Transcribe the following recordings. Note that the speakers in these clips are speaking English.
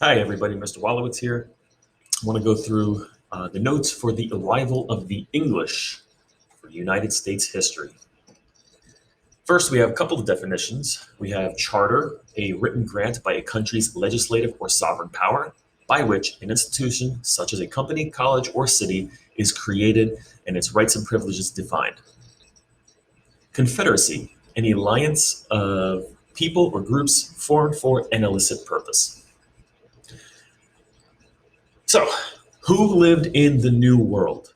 Hi, everybody. Mr. Wallowitz here. I want to go through the notes for the arrival of the English for United States history. First, we have a couple of definitions. We have charter, a written grant by a country's legislative or sovereign power, by which an institution, such as a company, college, or city, is created and its rights and privileges defined. Confederacy, an alliance of people or groups formed for an illicit purpose. So, who lived in the New World?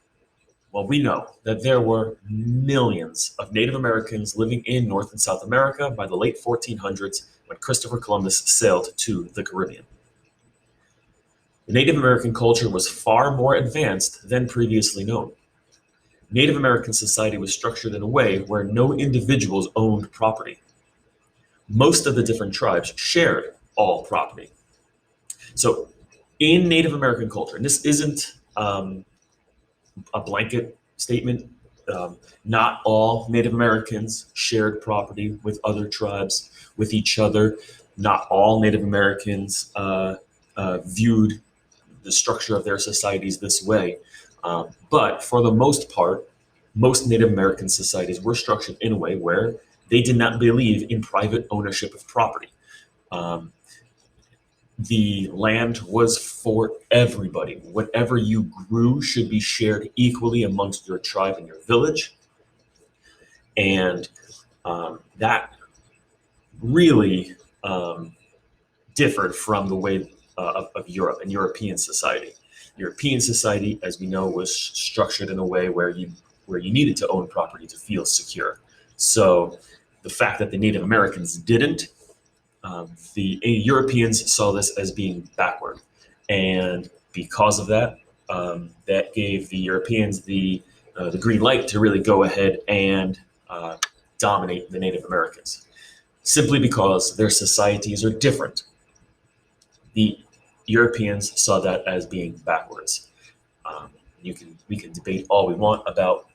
Well, we know that there were millions of Native Americans living in North and South America by the late 1400s when Christopher Columbus sailed to the Caribbean. The Native American culture was far more advanced than previously known. Native American society was structured in a way where no individuals owned property. Most of the different tribes shared all property. So, in Native American culture, and this isn't a blanket statement. Not all Native Americans shared property with other tribes, with each other. Not all Native Americans viewed the structure of their societies this way. But for the most part, most Native American societies were structured in a way where they did not believe in private ownership of property. Um, the land was for everybody. Whatever you grew should be shared equally amongst your tribe and your village. And that really differed from the way of Europe and European society. European society, as we know, was structured in a way where you needed to own property to feel secure. So the fact that the Native Americans didn't, the Europeans saw this as being backward, and because of that, that gave the Europeans the green light to really go ahead and dominate the Native Americans, simply because their societies are different. The Europeans saw that as being backwards. Um, we can debate all we want about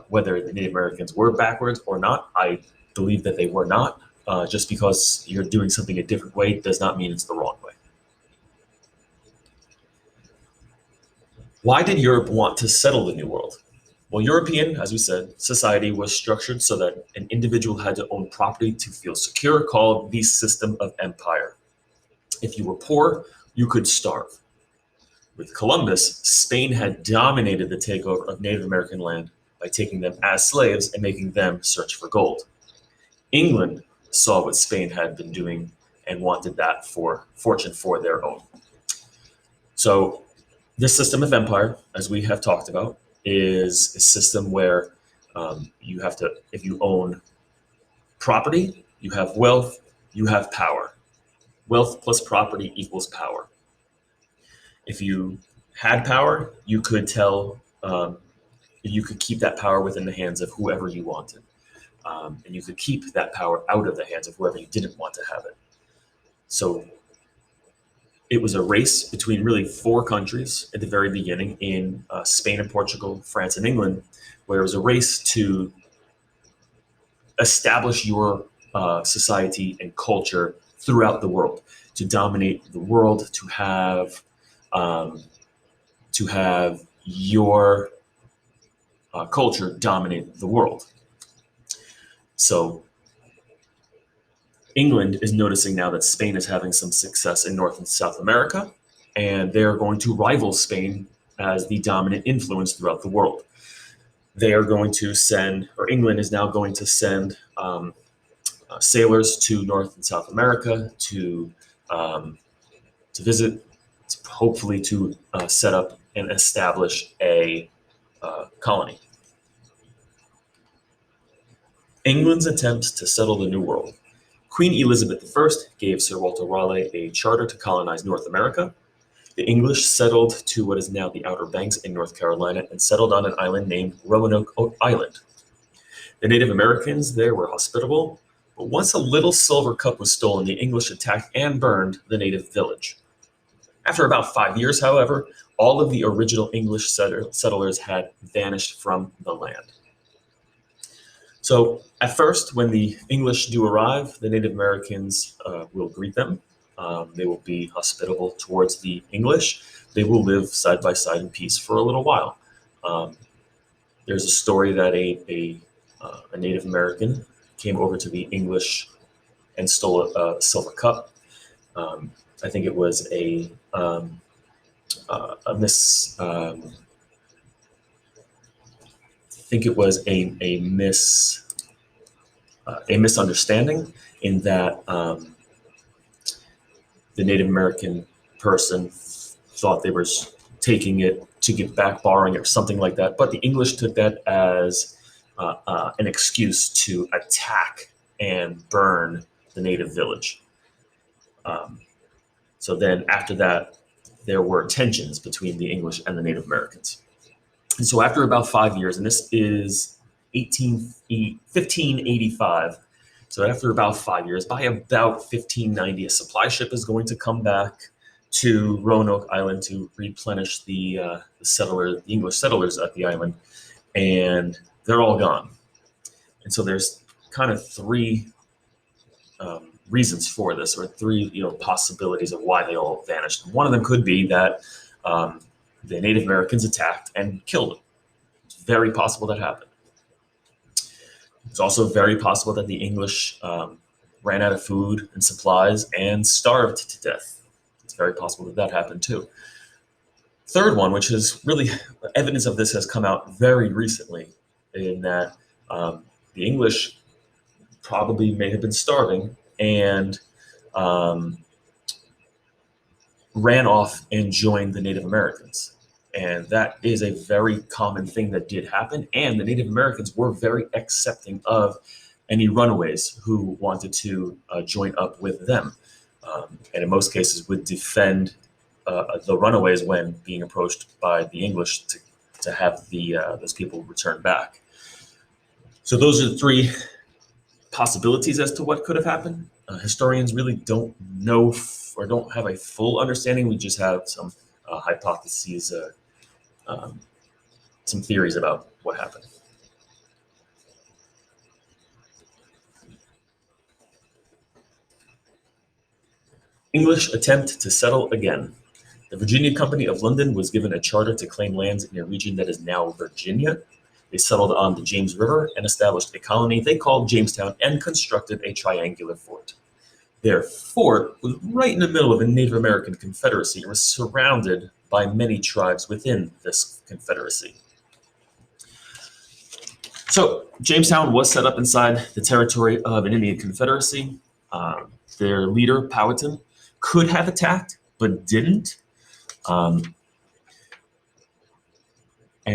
whether the Native Americans were backwards or not. I believe that they were not. Just because you're doing something a different way does not mean it's the wrong way. Why did Europe want to settle the New World? Well, European, as we said, society was structured so that an individual had to own property to feel secure, called the system of empire. If you were poor, you could starve. With Columbus, Spain had dominated the takeover of Native American land by taking them as slaves and making them search for gold. England saw what Spain had been doing and wanted that for fortune for their own. So, this system of empire, as we have talked about, is a system where you have to, if you own property, you have wealth, you have power. Wealth plus property equals power. If you had power, you could keep that power within the hands of whoever you wanted. And you could keep that power out of the hands of whoever you didn't want to have it. So it was a race between really four countries at the very beginning in Spain and Portugal, France and England, where it was a race to establish your society and culture throughout the world, to dominate the world, um, to have your culture dominate the world. So England is noticing now that Spain is having some success in North and South America, and they're going to rival Spain as the dominant influence throughout the world. They are going to send, or England is now going to send sailors to North and South America um, to visit, hopefully to set up and establish a colony. England's attempts to settle the New World. Queen Elizabeth I gave Sir Walter Raleigh a charter to colonize North America. The English settled to what is now the Outer Banks in North Carolina and settled on an island named Roanoke Island. The Native Americans there were hospitable, but once a little silver cup was stolen, the English attacked and burned the native village. After about 5 years, however, all of the original English settlers had vanished from the land. So, at first, when the English do arrive, the Native Americans will greet them. They will be hospitable towards the English. They will live side by side in peace for a little while. Um, there's a story that a Native American came over to the English and stole a silver cup. Um, I think it was a miss. I think it was a misunderstanding in that the Native American person thought they were taking it to give back, borrowing it, or something like that. But the English took that as an excuse to attack and burn the native village. Um, so then after that, there were tensions between the English and the Native Americans. And so after about 5 years, and this is 1585, so after about 5 years, by about 1590, a supply ship is going to come back to Roanoke Island to replenish the English settlers at the island, and they're all gone. And so there's kind of three reasons for this, or three possibilities of why they all vanished. One of them could be that the Native Americans attacked and killed them. It's very possible that happened. It's also very possible that the English ran out of food and supplies and starved to death. It's very possible that that happened too. Third one, which is really evidence of this has come out very recently, in that the English probably may have been starving and ran off and joined the Native Americans. And that is a very common thing that did happen. And the Native Americans were very accepting of any runaways who wanted to join up with them. And in most cases would defend the runaways when being approached by the English to have those people return back. So those are the three possibilities as to what could have happened. Historians really don't know or don't have a full understanding. We just have some hypotheses, some theories about what happened. English attempt to settle again. The Virginia Company of London was given a charter to claim lands in a region that is now Virginia. They settled on the James River and established a colony they called Jamestown and constructed a triangular fort. Their fort was right in the middle of a Native American confederacy and was surrounded by many tribes within this confederacy. So Jamestown was set up inside the territory of an Indian confederacy. Their leader, Powhatan, could have attacked, but didn't. And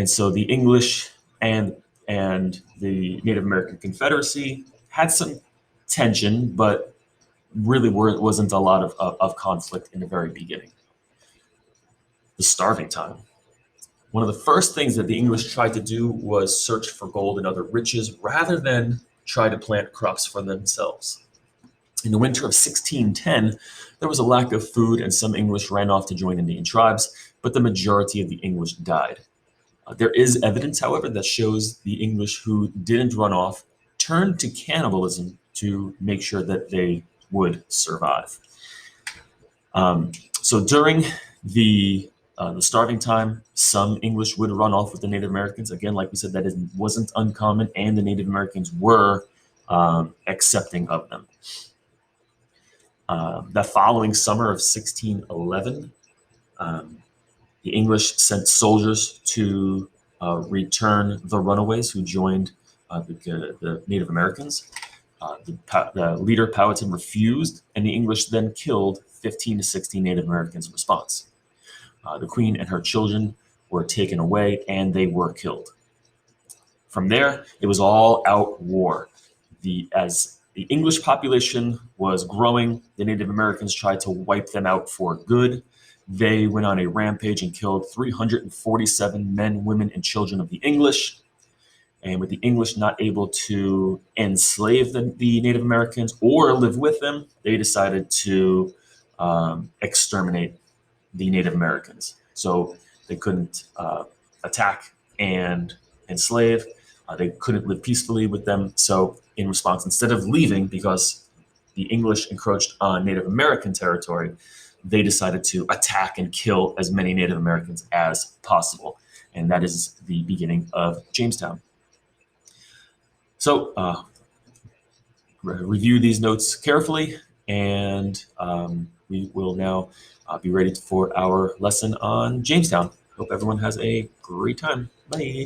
so the English and the Native American Confederacy had some tension, but really wasn't a lot of conflict in the very beginning. The starving time. One of the first things that the English tried to do was search for gold and other riches rather than try to plant crops for themselves. In the winter of 1610, there was a lack of food and some English ran off to join Indian tribes, but the majority of the English died. There is evidence, however, that shows the English who didn't run off turned to cannibalism to make sure that they would survive. So during the starving time, some English would run off with the Native Americans. Again, like we said, that wasn't uncommon, and the Native Americans were accepting of them. That following summer of 1611, the English sent soldiers to return the runaways who joined the Native Americans. The leader, Powhatan, refused, and the English then killed 15 to 16 Native Americans in response. The Queen and her children were taken away, and they were killed. From there, it was all out war. As the English population was growing, the Native Americans tried to wipe them out for good. They went on a rampage and killed 347 men, women, and children of the English. And with the English not able to enslave the Native Americans or live with them, they decided to exterminate the Native Americans. So they couldn't attack and enslave. They couldn't live peacefully with them. So in response, instead of leaving, because the English encroached on Native American territory, they decided to attack and kill as many Native Americans as possible. And that is the beginning of Jamestown. So review these notes carefully, and we will now be ready for our lesson on Jamestown. Hope everyone has a great time. Bye.